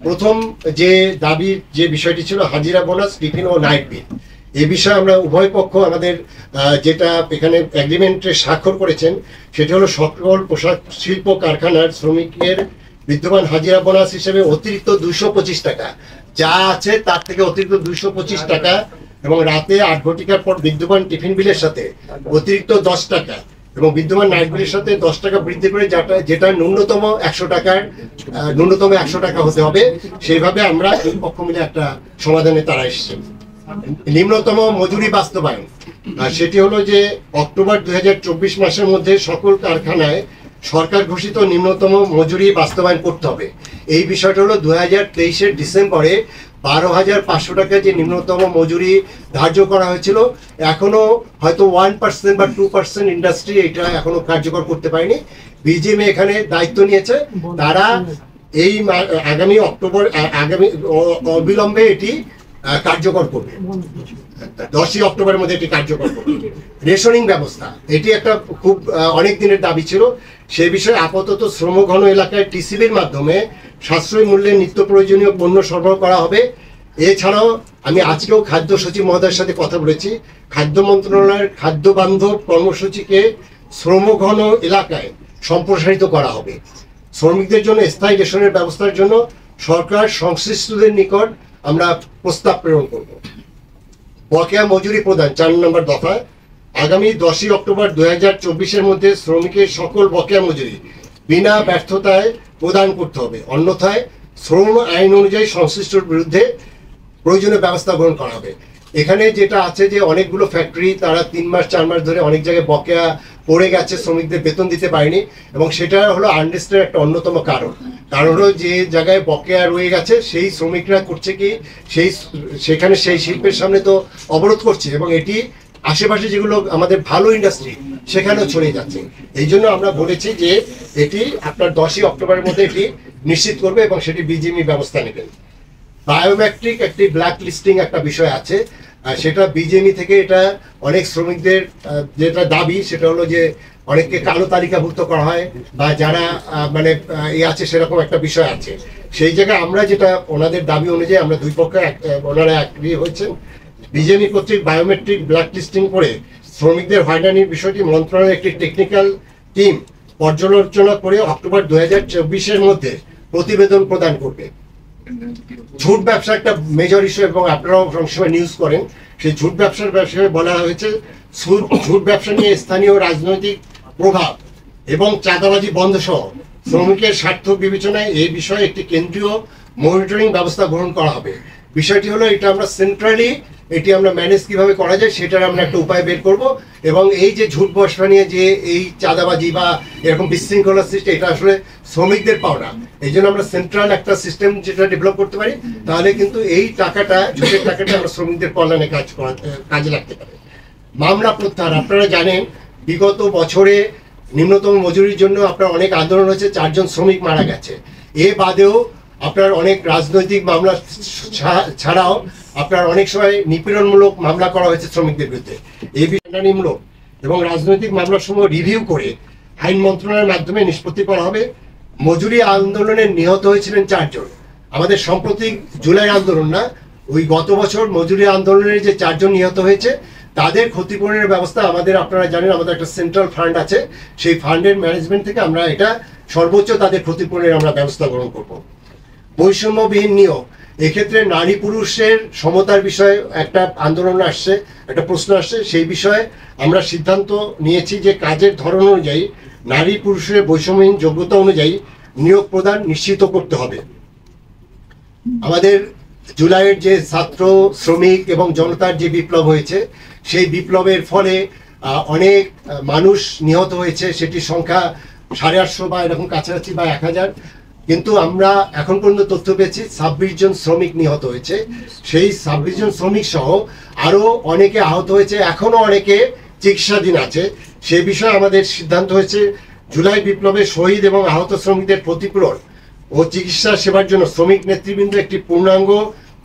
প্রথম যে দাবির যে বিষয়টি ছিল হাজিরা বোনাস, টিফিন ও নাইট বিল, এই বিষয়ে আমরা উভয় পক্ষ আমাদের যেটা এখানে এগ্রিমেন্টে স্বাক্ষর করেছেন সেটা হলো সকল পোশাক শিল্প কারখানার শ্রমিকের বিদ্যমান হাজিরা বোনাস হিসেবে অতিরিক্ত 225 টাকা যা আছে তার থেকে অতিরিক্ত 225 টাকা এবং রাতে 8 ঘটিকার পর বিদ্যমান টিফিন বিলের সাথে অতিরিক্ত 10 টাকা এবং বিদ্যমান নাইট বিলের সাথে 10 টাকা বৃদ্ধি করে যেটা ন্যূনতম 100 টাকা হতে হবে, সেইভাবে আমরা এই পক্ষ মিলে একটা সমাধানে তারা এসেছেন। নিম্নতম মজুরি বাস্তবায়ন, সেটি হলো যে অক্টোবর 2024 মাসের মধ্যে সকল কারখানায় সরকার ঘোষিত নিম্নতম মজুরি বাস্তবায়ন করতে হবে। এই বিষয়টা হলো 2023-এর ডিসেম্বরে 12,500 টাকা যে নিম্নতম মজুরি ধার্য করা হয়েছিল, এখনো হয়তো 1% বা 2% ইন্ডাস্ট্রি এটা এখনো কার্যকর করতে পারেনি। বিজিএমএ এখানে দায়িত্ব নিয়েছে, তারা এই আগামী অবিলম্বে এটি কার্যকর করবে, 10ই অক্টোবরের মধ্যে এটি কার্যকর করবে। রেশনিং ব্যবস্থা, এটি একটা খুব অনেক দিনের দাবি ছিল, সে বিষয়ে আপাতত শ্রমঘন এলাকায় টিসিবির মাধ্যমে সাশ্রয়ী মূল্যে নিত্য প্রয়োজনীয় পণ্য সরবরাহ করা হবে। এছাড়াও আমি আজকেও খাদ্য সচিব মহোদয়ের সাথে কথা বলেছি, খাদ্য মন্ত্রণালয়ের খাদ্য বান্ধব কর্মসূচিকে শ্রমঘন এলাকায় সম্প্রসারিত করা হবে। শ্রমিকদের জন্য স্থায়ী রেশনের ব্যবস্থার জন্য সরকার সংশ্লিষ্টদের নিকট আমরা প্রস্তাব প্রেরণ করব। বকেয়া মজুরি প্রদান 4 নম্বর দফা, আগামী 10ই অক্টোবর 2024-এর মধ্যে শ্রমিকের সকল বকেয়া মজুরি বিনা ব্যর্থতায় প্রদান করতে হবে, অন্যথায় শ্রম আইন অনুযায়ী সংশ্লিষ্টর বিরুদ্ধে প্রয়োজনীয় ব্যবস্থা গ্রহণ করা হবে। এখানে যেটা আছে যে অনেকগুলো ফ্যাক্টরি তারা 3 মাস 4 মাস ধরে অনেক জায়গায় বকেয়া পড়ে গেছে, শ্রমিকদের বেতন দিতে পারেনি, এবং সেটা হলো আনরেস্টের একটা অন্যতম কারণ হলো যে জায়গায় বকেয়া রয়ে গেছে সেই শ্রমিকরা করছে কি সেখানে সেই শিল্পের সামনে তো অবরোধ করছে, এবং এটি আশেপাশে যেগুলো আমাদের ভালো ইন্ডাস্ট্রি সেখানেও ছড়িয়ে যাচ্ছে। এই জন্য আমরা বলেছি যে এটি আপনার 10ই অক্টোবরের মধ্যে এটি নিশ্চিত করবে এবং সেটি বিজিএমই ব্যবস্থা নেবেন। বায়োমেট্রিক একটি ব্ল্যাক লিস্টিং একটা বিষয় আছে, সেটা বিজিএমই থেকে এটা অনেক শ্রমিকদের যেটা দাবি সেটা হলো যে অনেককে কালো তালিকাভুক্ত করা হয় বা যারা মানে আছে সেরকম একটা বিষয় আছে। সেই জায়গায় আমরা যেটা ওনাদের দাবি অনুযায়ী আমরা দুই পক্ষে ওনারা এগ্রি হয়েছেন, বিজিএমই কর্তৃক বায়োমেট্রিক ব্ল্যাক লিস্টিং করে শ্রমিকদের হয়রানির বিষয়টি মন্ত্রণালয়ের একটি টেকনিক্যাল টিম পর্যালোচনা করে অক্টোবর 2024-এর মধ্যে প্রতিবেদন প্রদান করবে। ঝুট ব্যবসা একটা মেজর ইস্যু এবং আপনারাও সবসময় নিউজ করেন, সেই ঝুট ব্যবসার বিষয়ে বলা হয়েছে ঝুট ব্যবসা নিয়ে স্থানীয় রাজনৈতিক প্রভাব এবং চাঁদাবাজি বন্ধ সহ শ্রমিকের স্বার্থ বিবেচনায় এই বিষয়ে একটি কেন্দ্রীয় মনিটরিং ব্যবস্থা গ্রহণ করা হবে। বিষয়টি হলো এটা আমরা সেন্ট্রালি এটি আমরা ম্যানেজ কিভাবে করা যায় সেটার আমরা একটা উপায় বের করব, এবং এই যে ঝুট ব্যবসা নিয়ে যে এই চাঁদাবাজি বা এরকম বিশৃঙ্খলা সৃষ্টি এটা আসলে শ্রমিকদের পাওনা, এই জন্য আমরা সেন্ট্রাল একটা সিস্টেম যেটা ডেভেলপ করতে পারি, তাহলে কিন্তু এই টাকাটা ঝুটের টাকাটা আমরা শ্রমিকদের কল্যাণে কাজে লাগতে পারি। মামলা প্রত্যাহার, আপনারা জানেন বিগত বছরে নিম্নতম মজুরির জন্য আপনার অনেক আন্দোলন হয়েছে, 4 জন শ্রমিক মারা গেছে। এ বাদেও আপনার অনেক রাজনৈতিক মামলা ছাড়াও আপনার অনেক সময় নিপীড়নমূলক মামলা করা হয়েছে শ্রমিকদের বিরুদ্ধে। এই বিষয়মূলক এবং রাজনৈতিক মামলাসমূহ রিভিউ করে আইন মন্ত্রণালয়ের মাধ্যমে নিষ্পত্তি করা হবে। মজুরি আন্দোলনে নিহত হয়েছিলেন 4 জন, আমাদের সাম্প্রতিক জুলাই আন্দোলন না, ওই গত বছর মজুরি আন্দোলনের যে 4 জন নিহত হয়েছে তাদের ক্ষতিপূরণের ব্যবস্থা আমাদের, আপনারা জানেন আমাদের একটা সেন্ট্রাল ফান্ড আছে, সেই ফান্ডের ম্যানেজমেন্ট থেকে আমরা এটা সর্বোচ্চ তাদের ক্ষতিপূরণের আমরা ব্যবস্থা গ্রহণ করব। বৈষম্যবিহীন নিয়োগ, এক্ষেত্রে নারী পুরুষের সমতার বিষয়ে একটা আন্দোলন আসছে, একটা প্রশ্ন আসছে, সেই বিষয়ে আমরা সিদ্ধান্ত নিয়েছি যে কাজের ধরন অনুযায়ী নারী পুরুষের বৈষম্যহীন যোগ্যতা অনুযায়ী নিয়োগ প্রদান নিশ্চিত করতে হবে। আমাদের জুলাইয়ের যে ছাত্র শ্রমিক এবং জনতার যে বিপ্লব হয়েছে সেই বিপ্লবের ফলে অনেক মানুষ নিহত হয়েছে, সেটির সংখ্যা 850 বা এরকম কাছাকাছি বা 1000, কিন্তু আমরা এখন পর্যন্ত তথ্য পেয়েছি 26 জন শ্রমিক নিহত হয়েছে, সেই 26 জন শ্রমিক সহ আরো অনেকে আহত হয়েছে, এখনো অনেকে চিকিৎসাধীন আছে। সেই বিষয়ে আমাদের সিদ্ধান্ত হয়েছে জুলাই বিপ্লবে শহীদ এবং আহত শ্রমিকদের ক্ষতিপূরণ ও চিকিৎসা সেবার জন্য শ্রমিক নেতৃবৃন্দ একটি পূর্ণাঙ্গ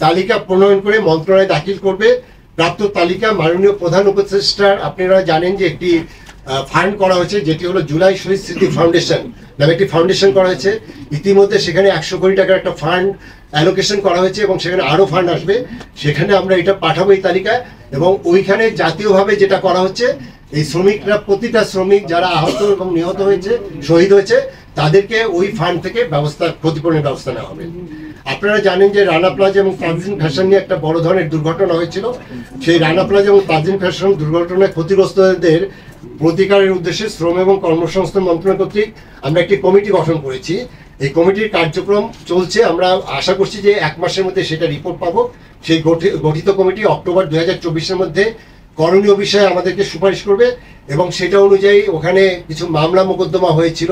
তালিকা প্রণয়ন করে মন্ত্রণালয়ে দাখিল করবে। প্রাপ্ত তালিকা মাননীয় প্রধান উপদেষ্টার, আপনারা জানেন যে একটি ফান্ড করা হয়েছে, যেটি হলো জুলাই শহীদ স্মৃতি ফাউন্ডেশন নামে একটি ফাউন্ডেশন করা হয়েছে। ইতিমধ্যে সেখানে 100 কোটি টাকার একটা ফান্ড অ্যালোকেশন করা হয়েছে এবং সেখানে আরও ফান্ড আসবে। সেখানে আমরা এটা পাঠাবো এই তালিকায়। এবং ওইখানে জাতীয়ভাবে যেটা করা হচ্ছে, এই শ্রমিকরা, প্রতিটা শ্রমিক যারা আহত এবং নিহত হয়েছে, শহীদ হয়েছে, তাদেরকে ওই ফান্ড থেকে ক্ষতিপূরণের ব্যবস্থা নেওয়া হবে। আপনারা জানেন যে রানা প্লাজা এবং তাজরিন ফ্যাশন নিয়ে একটা বড় ধরনের দুর্ঘটনা হয়েছিল। সেই রানা প্লাজা এবং তাজরিন ফ্যাশন দুর্ঘটনায় ক্ষতিগ্রস্তদের প্রতিকারের উদ্দেশ্যে শ্রম এবং কর্মসংস্থান মন্ত্রণালয় কর্তৃক আমরা একটি কমিটি গঠন করেছি। এই কমিটির কার্যক্রম চলছে। আমরা আশা করছি যে 1 মাসের মধ্যে সেটা রিপোর্ট পাবো। সেই গঠিত কমিটি অক্টোবর 2024-এর মধ্যে করণীয় বিষয়ে আমাদেরকে সুপারিশ করবে এবং সেটা অনুযায়ী ওখানে কিছু মামলা মোকদ্দমা হয়েছিল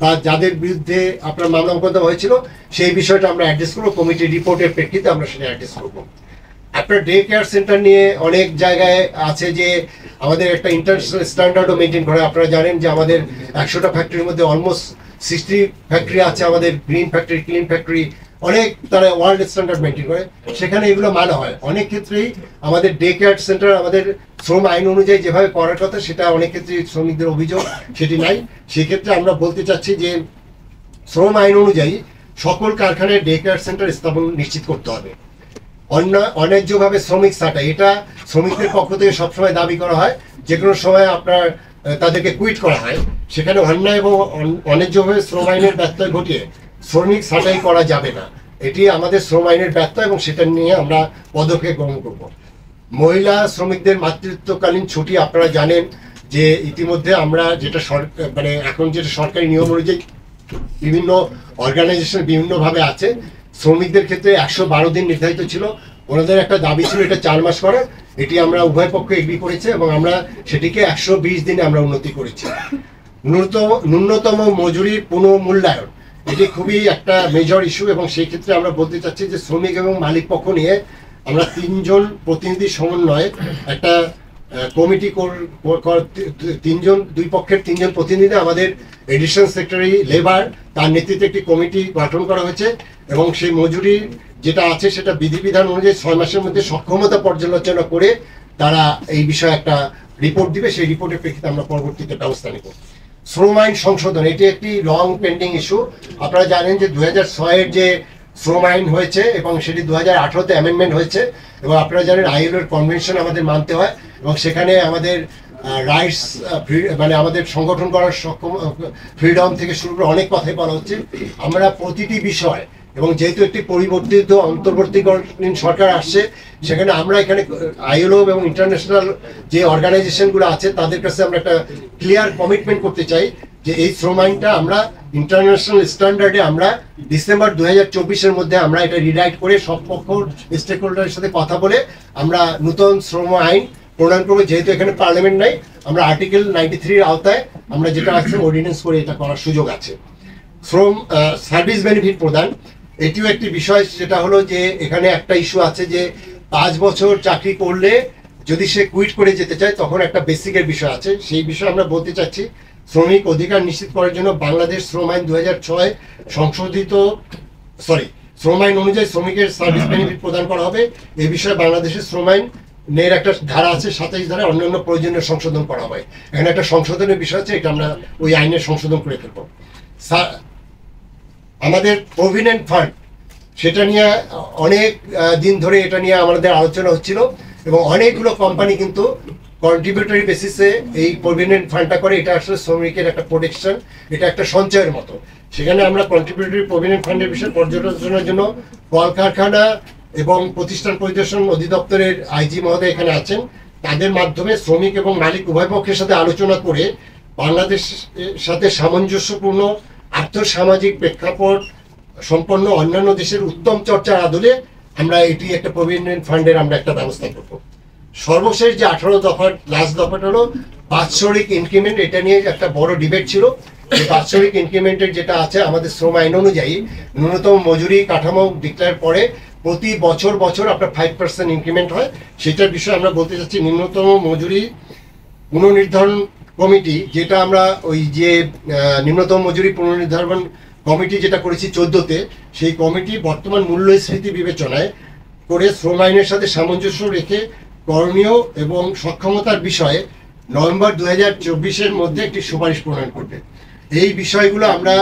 বা যাদের বিরুদ্ধে আপনার মামলা মোকদ্দমা হয়েছিল, সেই বিষয়টা আমরা অ্যাড্রেস করবো। কমিটির রিপোর্টের প্রেক্ষিতে আমরা সেটা অ্যাড্রেস করবো। আপনার ডে কেয়ার সেন্টার নিয়ে অনেক জায়গায় আছে যে আমাদের একটা ইন্টারন্যাশনাল স্ট্যান্ডার্ডও মেনটেন করে। আপনারা জানেন যে আমাদের 100টা ফ্যাক্টরির মধ্যে অলমোস্ট 60 ফ্যাক্টরি আছে, আমাদের গ্রিন ফ্যাক্টরি, ক্লিন ফ্যাক্টরি, অনেক তারা ওয়ার্ল্ড স্ট্যান্ডার্ড মেনটেন করে, সেখানে এগুলো মানা হয়। অনেক ক্ষেত্রেই আমাদের ডে কেয়ার সেন্টার আমাদের শ্রম আইন অনুযায়ী যেভাবে করার কথা, সেটা অনেক ক্ষেত্রে শ্রমিকদের অভিযোগ সেটি নাই। সেক্ষেত্রে আমরা বলতে চাচ্ছি যে শ্রম আইন অনুযায়ী সকল কারখানায় ডে কেয়ার সেন্টার স্থাপন নিশ্চিত করতে হবে। অন্যায্যভাবে শ্রমিক ছাঁটাই, এটা শ্রমিকদের পক্ষ থেকে সবসময় দাবি করা হয়, যে কোনো সময় আপনার তাদেরকে কুইট করা হয়। সেখানে অন্যায় এবং অন্যায্যভাবে শ্রম আইনের ব্যত্যয় ঘটিয়ে শ্রমিক ছাঁটাই করা যাবে না। এটি আমাদের শ্রম আইনের ব্যত্যয় এবং সেটা নিয়ে আমরা পদক্ষেপ গ্রহণ করব। মহিলা শ্রমিকদের মাতৃত্বকালীন ছুটি, আপনারা জানেন যে ইতিমধ্যে আমরা যেটা মানে এখন যেটা সরকারি নিয়ম অনুযায়ী বিভিন্ন অর্গানাইজেশন বিভিন্নভাবে আছে। শ্রমিকদের ক্ষেত্রে 112 দিন নির্ধারিত ছিল। ওনাদের একটা দাবি ছিল এটা 4 মাস করার। এটি আমরা উভয় পক্ষ এগ্রি করেছে এবং আমরা সেটিকে 120 দিনে আমরা উন্নতি করেছি। ন্যূনতম মজুরির পুনঃমূল্যায়ন, এটি খুবই একটা মেজর ইস্যু এবং সেই ক্ষেত্রে আমরা বলতে চাচ্ছি যে শ্রমিক এবং মালিক পক্ষ নিয়ে আমরা 3 জন প্রতিনিধি সমন্বয়ে একটা কমিটি, দুই পক্ষের 3 জন প্রতিনিধি, আমাদের এডিশনাল সেক্রেটারি লেবার, তার নেতৃত্বে একটি কমিটি গঠন করা হয়েছে এবং সেই মজুরি যেটা আছে সেটা বিধিবিধান অনুযায়ী 6 মাসের মধ্যে সক্ষমতা পর্যালোচনা করে তারা এই বিষয়ে একটা রিপোর্ট দিবে। সেই রিপোর্টের প্রেক্ষিতে আমরা পরবর্তীতে ব্যবস্থা নেব। শ্রম আইন সংশোধন, এটি একটি লং পেন্ডিং ইস্যু। আপনারা জানেন যে 2006-এর যে শ্রম আইন হয়েছে এবং সেটি 2018-তে অ্যামেন্ডমেন্ট হয়েছে এবং আপনারা জানেন আইএলওর কনভেনশন আমাদের মানতে হয় এবং সেখানে আমাদের রাইটস, মানে আমাদের সংগঠন করার ফ্রিডম থেকে শুরু করে অনেক কথাই বলা হচ্ছে। আমরা প্রতিটি বিষয়, এবং যেহেতু একটি পরিবর্তিত অন্তর্বর্তীকালীন সরকার আসছে, সেখানে আমরা এখানে আইএলও এবং ইন্টারন্যাশনাল যে অর্গানাইজেশনগুলো আছে তাদের কাছে আমরা একটা ক্লিয়ার কমিটমেন্ট করতে চাই যে এই শ্রম আইনটা আমরা ইন্টারন্যাশনাল স্ট্যান্ডার্ডে আমরা ডিসেম্বর 2024-এর মধ্যে আমরা এটা রিরাইট করে সব পক্ষ স্টেক হোল্ডারের সাথে কথা বলে আমরা নতুন শ্রম আইন প্রণয়ন করবো। যেহেতু এখানে পার্লামেন্ট নাই, আমরা আর্টিকেল 93-এর আওতায় আমরা যেটা আছে অর্ডিন্যান্স করে এটা করার সুযোগ আছে। শ্রম সার্ভিস বেনিফিট প্রদান, এটিও একটি বিষয়, যেটা হলো যে এখানে একটা ইস্যু আছে যে 5 বছর চাকরি করলে যদি সে কুইট করে যেতে চায় তখন একটা বেসিকের বিষয় আছে। সেই বিষয়ে আমরা বলতে চাচ্ছি শ্রমিক অধিকার নিশ্চিত করার জন্য বাংলাদেশ শ্রম আইন 2006 সংশোধিত শ্রম আইন অনুযায়ী শ্রমিকের সার্ভিস বেনিফিট প্রদান করা হবে। এই বিষয়ে বাংলাদেশের শ্রম আইনের একটা ধারা আছে 27 ধারায় অন্যান্য প্রয়োজনীয় সংশোধন করা হবে। এখানে একটা সংশোধনের বিষয় আছে, এটা আমরা ওই আইনের সংশোধন করে ফেলবো। আমাদের প্রভিডেন্ট ফান্ড, সেটা নিয়ে অনেক দিন ধরে এটা নিয়ে আমাদের আলোচনা হচ্ছিল এবং অনেকগুলো কোম্পানি কিন্তু কন্ট্রিবিউটরি বেসিসে এই প্রভিডেন্ট ফান্ডটা করে। এটা আসলে শ্রমিকের একটা প্রোটেকশন, এটা একটা সঞ্চয়ের মতো। সেখানে আমরা কন্ট্রিবিউটরি প্রভিডেন্ট ফান্ডের বিষয়ে পর্যালোচনার জন্য কলকারখানা এবং প্রতিষ্ঠান পরিদর্শন অধিদপ্তরের আইজি মহোদয় এখানে আছেন। তাদের মাধ্যমে শ্রমিক এবং মালিক উভয় পক্ষের সাথে আলোচনা করে বাংলাদেশের সাথে সামঞ্জস্যপূর্ণ আর্থসামাজিক প্রেক্ষাপট সম্পন্ন অন্যান্য দেশের উত্তম চর্চার আদলে আমরা এটি একটা প্রভিডেন্ট ফান্ডের আমরা একটা ব্যবস্থা করব। সর্বশেষ যে 18 দফার লাস্ট দফাটা হলো বাৎসরিক ইনক্রিমেন্ট। এটা নিয়ে একটা বড় ডিবেট ছিল। এই বাৎসরিক ইনক্রিমেন্টের যেটা আছে আমাদের শ্রম আইন অনুযায়ী ন্যূনতম মজুরি কাঠামো ডিক্লেয়ার পরে প্রতি বছর আপনার 5% ইনক্রিমেন্ট হয়। সেটার বিষয়ে আমরা বলতে চাচ্ছি ন্যূনতম মজুরি পুনর্নির্ধারণ কমিটি, যেটা আমরা ওই যে নিম্নতম মজুরি পুনর্নির্ধারণ কমিটি যেটা করেছি 14-তে, সেই কমিটি বর্তমান মূল্যস্ফীতি বিবেচনায় করে শ্রম আইনের সাথে সামঞ্জস্য রেখে করণীয় এবং সক্ষমতার বিষয়ে নভেম্বর 2024-এর মধ্যে একটি সুপারিশ প্রণয়ন করবে। এই বিষয়গুলো আমরা